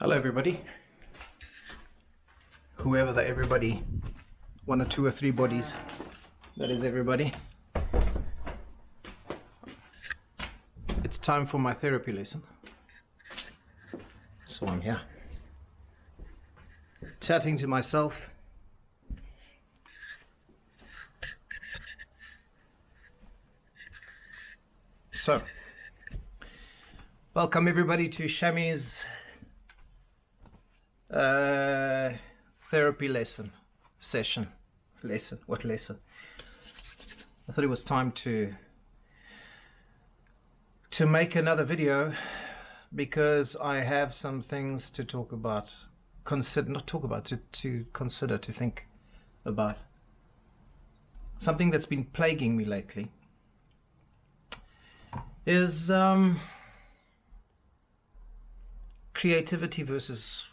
Hello everybody, whoever the everybody, one or two or three bodies, that is everybody. It's time for my therapy lesson, so I'm here chatting to myself. So welcome everybody to Shami's therapy session. What lesson? I thought it was time to make another video because I have some things to talk about, to consider, to think about. Something that's been plaguing me lately is creativity versus,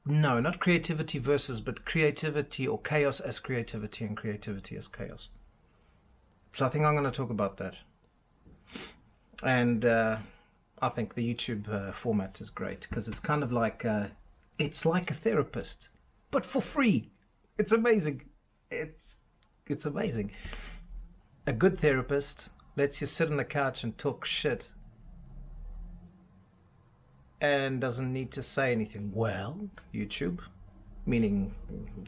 no, not creativity versus, but creativity or chaos as creativity and creativity as chaos. So I think I'm going to talk about that. And I think the YouTube format is great because it's kind of like, it's like a therapist, but for free. It's amazing. It's amazing. A good therapist lets you sit on the couch and talk shit and doesn't need to say anything. Well, YouTube, meaning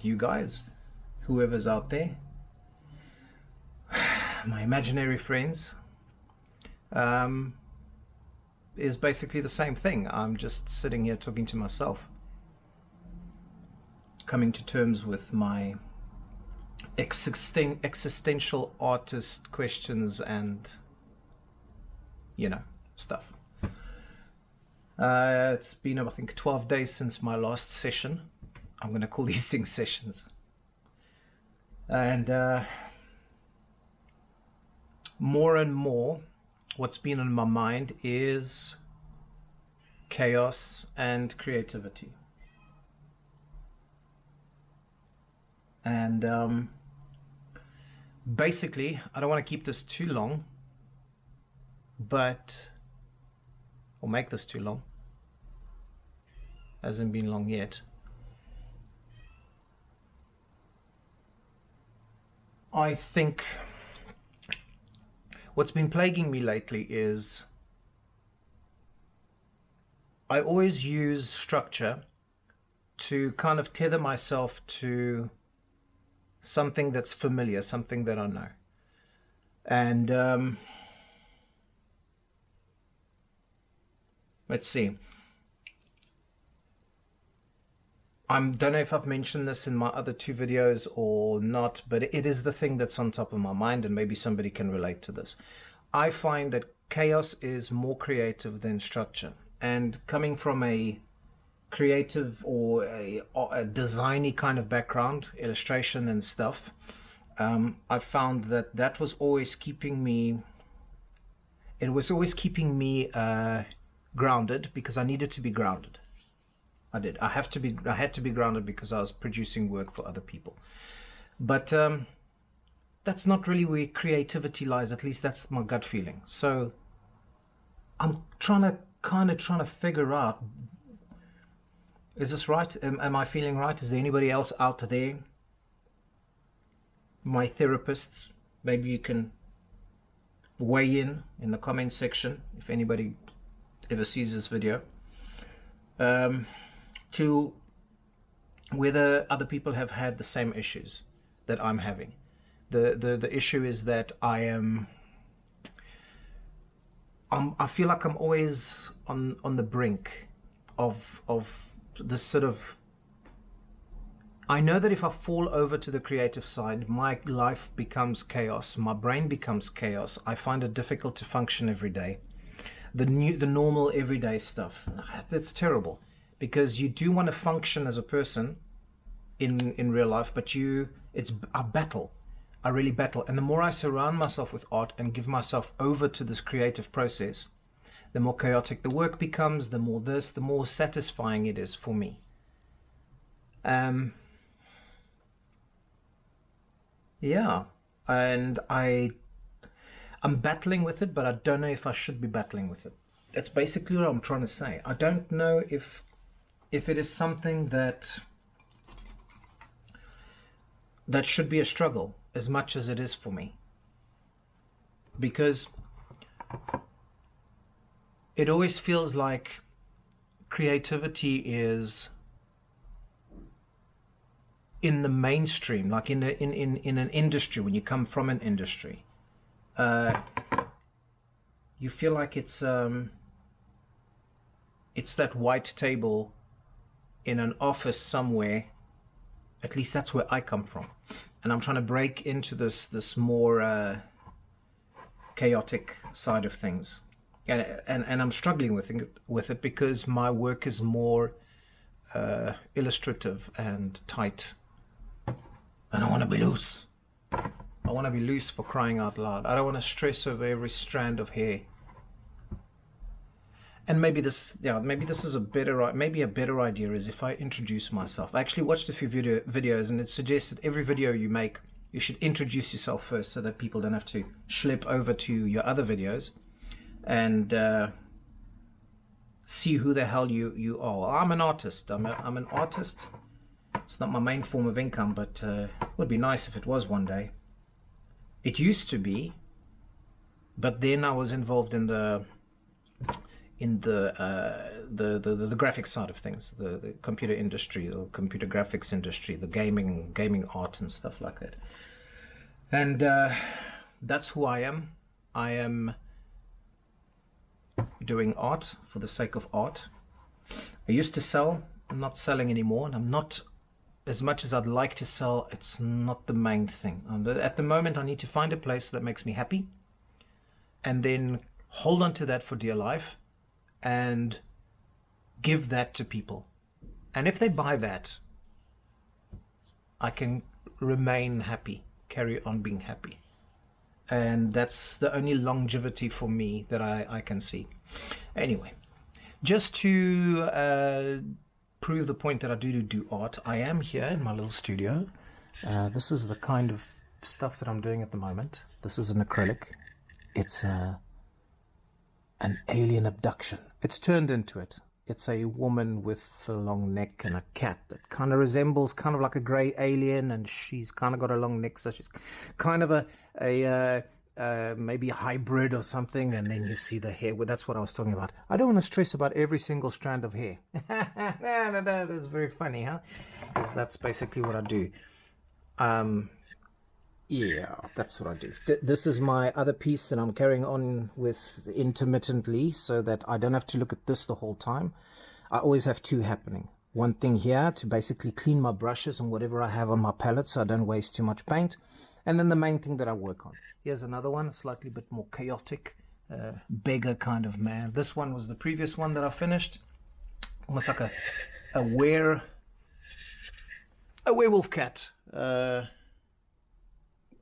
you guys, whoever's out there, my imaginary friends, is basically the same thing. I'm just sitting here talking to myself, coming to terms with my existential artist questions and, you know, stuff. It's been, I think, 12 days since my last session. I'm going to call these things sessions. And more and more, what's been on my mind is chaos and creativity. And basically, I don't want to keep this too long, but, or make this too long. Hasn't been long yet. I think what's been plaguing me lately is I always use structure to kind of tether myself to something that's familiar, something that I know. And let's see. I don't know if I've mentioned this in my other two videos or not, but it is the thing that's on top of my mind, and maybe somebody can relate to this. I find that chaos is more creative than structure. And coming from a creative or a designy kind of background, illustration and stuff, I found that was always keeping me, it was always keeping me grounded, because I needed to be grounded. I had to be grounded because I was producing work for other people. But that's not really where creativity lies. At least that's my gut feeling. So I'm trying to figure out, is this right? Am I feeling right? Is there anybody else out there? My therapists, maybe you can weigh in the comment section if anybody ever sees this video. To whether other people have had the same issues that I'm having. The issue is that I feel like I'm always on the brink of this sort of, I know that if I fall over to the creative side, my life becomes chaos, my brain becomes chaos. I find it difficult to function every day. The normal everyday stuff, that's terrible. Because you do want to function as a person in real life, but I battle. I really battle. And the more I surround myself with art and give myself over to this creative process, the more chaotic the work becomes, the more satisfying it is for me. Yeah, and I'm battling with it, but I don't know if I should be battling with it. That's basically what I'm trying to say. I don't know if it is something that should be a struggle as much as it is for me, because it always feels like creativity is in the mainstream, like in an industry. When you come from an industry, you feel like it's that white table in an office somewhere. At least that's where I come from, and I'm trying to break into this more chaotic side of things, and I'm struggling with it because my work is more illustrative and tight, and I want to be loose. I want to be loose, for crying out loud. I don't want to stress over every strand of hair. And maybe this is a better idea is if I introduce myself. I actually watched a few videos, and it suggests that every video you make, you should introduce yourself first, so that people don't have to schlep over to your other videos and see who the hell you are. I'm an artist. I'm an artist. It's not my main form of income, but it would be nice if it was one day. It used to be, but then I was involved in the graphic side of things, the computer industry, or computer graphics industry, the gaming art and stuff like that. And that's who I am. I am doing art for the sake of art. I used to sell. I'm not selling anymore, and I'm not, as much as I'd like to sell, it's not the main thing. At the moment, I need to find a place that makes me happy, and then hold on to that for dear life, and give that to people. And if they buy that, I can remain happy, carry on being happy. And that's the only longevity for me that I can see. Anyway, just to prove the point that I do art, I am here in my little studio. This is the kind of stuff that I'm doing at the moment. This is an acrylic. It's an alien abduction. It's turned into it. It's a woman with a long neck and a cat that kind of resembles kind of like a grey alien, and she's kind of got a long neck, so she's kind of a maybe a hybrid or something. And then you see the hair. Well, that's what I was talking about. I don't want to stress about every single strand of hair. That's very funny, huh? Because that's basically what I do. Yeah, that's what I do. This is my other piece that I'm carrying on with intermittently, so that I don't have to look at this the whole time. I always have two happening. One thing here to basically clean my brushes and whatever I have on my palette, so I don't waste too much paint. And then the main thing that I work on. Here's another one, slightly bit more chaotic, beggar kind of man. This one was the previous one that I finished. Almost like a werewolf cat.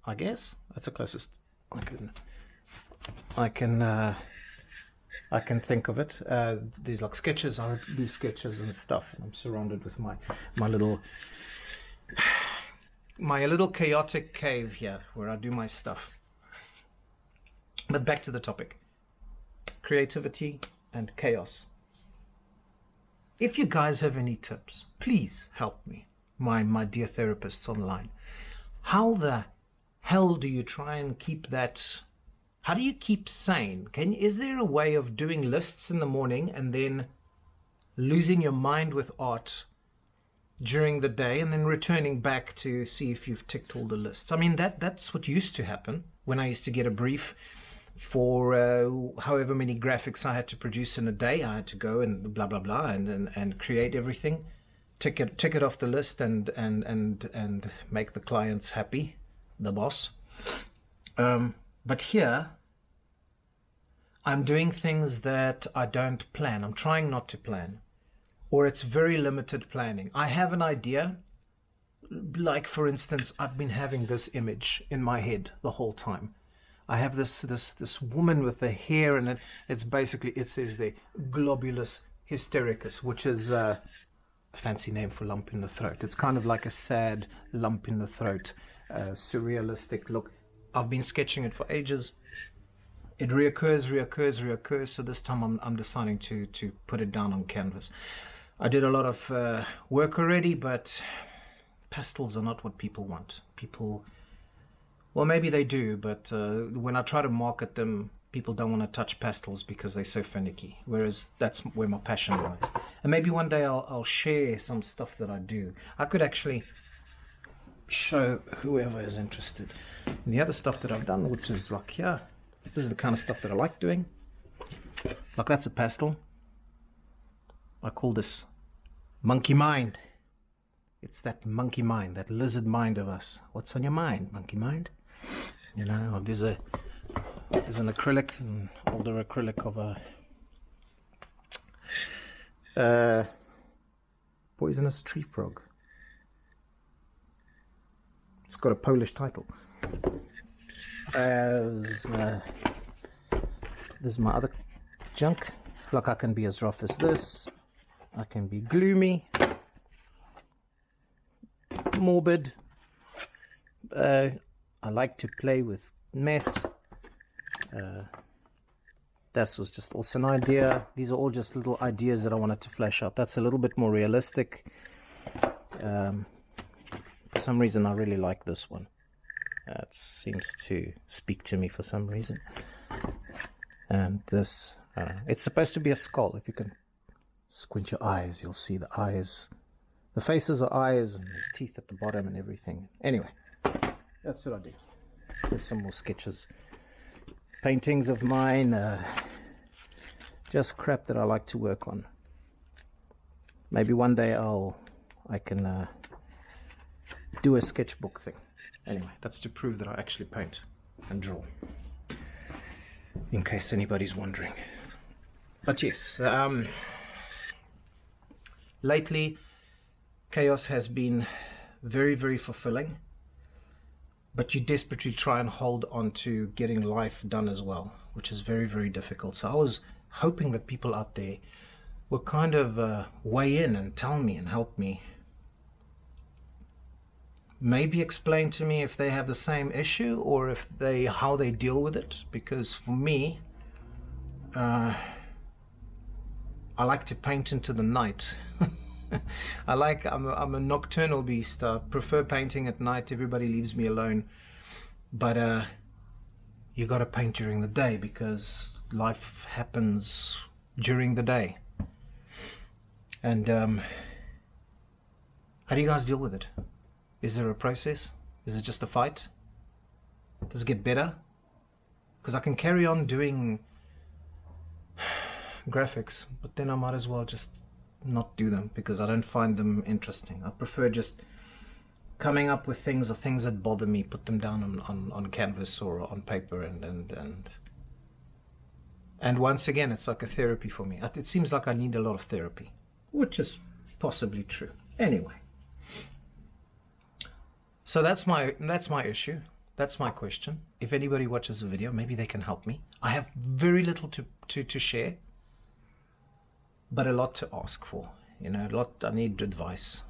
I guess that's the closest I can think of it. These like sketches. I do sketches and stuff, and I'm surrounded with my little chaotic cave here where I do my stuff. But back to the topic: creativity and chaos. If you guys have any tips, please help me, my dear therapists online. How the hell do you try and keep that? How do you keep sane? Is there a way of doing lists in the morning and then losing your mind with art during the day, and then returning back to see if you've ticked all the lists? I mean, that's what used to happen when I used to get a brief for however many graphics I had to produce in a day. I had to go and blah blah blah and create everything, tick it off the list, and make the clients happy, the boss. But here I'm doing things that I don't plan. I'm trying not to plan, or it's very limited planning. I have an idea, like for instance, I've been having this image in my head the whole time. I have this woman with the hair, and it says the globulus hystericus, which is a fancy name for lump in the throat. It's kind of like a sad lump in the throat, surrealistic look. I've been sketching it for ages. it reoccurs. So this time I'm deciding to put it down on canvas. I did a lot of work already, but pastels are not what people want. People, well, maybe they do, but when I try to market them, people don't want to touch pastels because they're so finicky. Whereas that's where my passion lies. And maybe one day I'll share some stuff that I do. I could actually show whoever is interested. And the other stuff that I've done, which is like, yeah, this is the kind of stuff that I like doing. Like that's a pastel. I call this monkey mind. It's that monkey mind, that lizard mind of us. What's on your mind, monkey mind? You know, there's an acrylic, an older acrylic of a poisonous tree frog. It's got a Polish title. This is my other junk. Look, I can be as rough as this. I can be gloomy, morbid. I like to play with mess. This was just also an idea. These are all just little ideas that I wanted to flesh out. That's a little bit more realistic. For some reason I really like this one. It seems to speak to me for some reason. And this, it's supposed to be a skull. If you can squint your eyes, you'll see the eyes. The faces are eyes and there's teeth at the bottom and everything. Anyway, that's what I do. Here's some more sketches. Paintings of mine, just crap that I like to work on. Maybe one day I can do a sketchbook thing. Anyway, that's to prove that I actually paint and draw, in case anybody's wondering. But yes, lately chaos has been very, very fulfilling, but you desperately try and hold on to getting life done as well, which is very, very difficult. So I was hoping that people out there will kind of weigh in and tell me and help me. Maybe explain to me if they have the same issue or if how they deal with it. Because for me, I like to paint into the night. I'm a nocturnal beast. I prefer painting at night. Everybody leaves me alone. But you got to paint during the day because life happens during the day. And how do you guys deal with it? Is there a process? Is it just a fight? Does it get better? Because I can carry on doing graphics, but then I might as well just not do them because I don't find them interesting. I prefer just coming up with things or things that bother me, put them down on canvas or on paper, and once again, it's like a therapy for me. It seems like I need a lot of therapy, which is possibly true. Anyway. So that's my issue. That's my question. If anybody watches the video, maybe they can help me. I have very little to share, but a lot to ask for. You know, a lot. I need advice.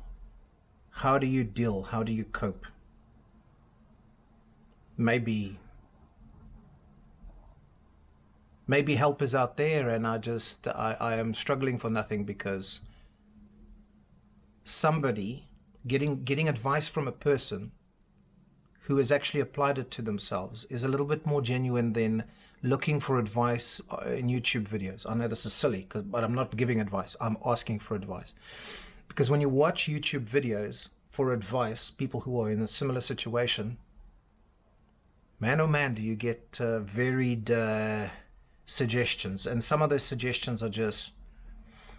How do you deal? How do you cope? Maybe help is out there, and I am struggling for nothing because somebody getting advice from a person who has actually applied it to themselves is a little bit more genuine than looking for advice in YouTube videos. I know this is silly, but I'm not giving advice. I'm asking for advice. Because when you watch YouTube videos for advice, people who are in a similar situation, man oh man, do you get varied suggestions. And some of those suggestions are just,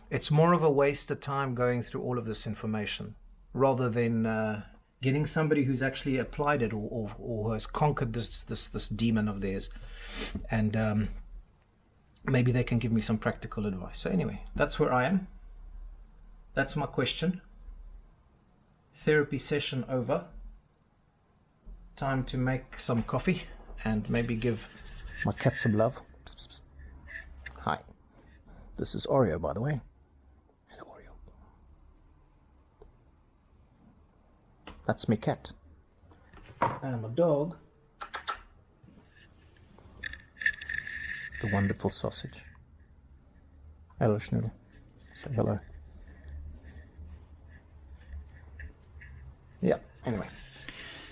it's more of a waste of time going through all of this information, rather than getting somebody who's actually applied it or has conquered this demon of theirs, and maybe they can give me some practical advice. So anyway, that's where I am. That's my question. Therapy session over. Time to make some coffee and maybe give my cat some love. Psst, psst, psst. Hi, this is Oreo, by the way. That's my cat. And my dog the wonderful sausage. Hello, Schnoodle. Say hello. Yeah, anyway.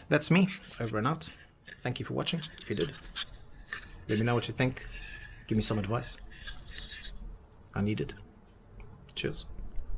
That's me, over and out. Thank you for watching, if you did. Let me know what you think. Give me some advice. I need it. Cheers.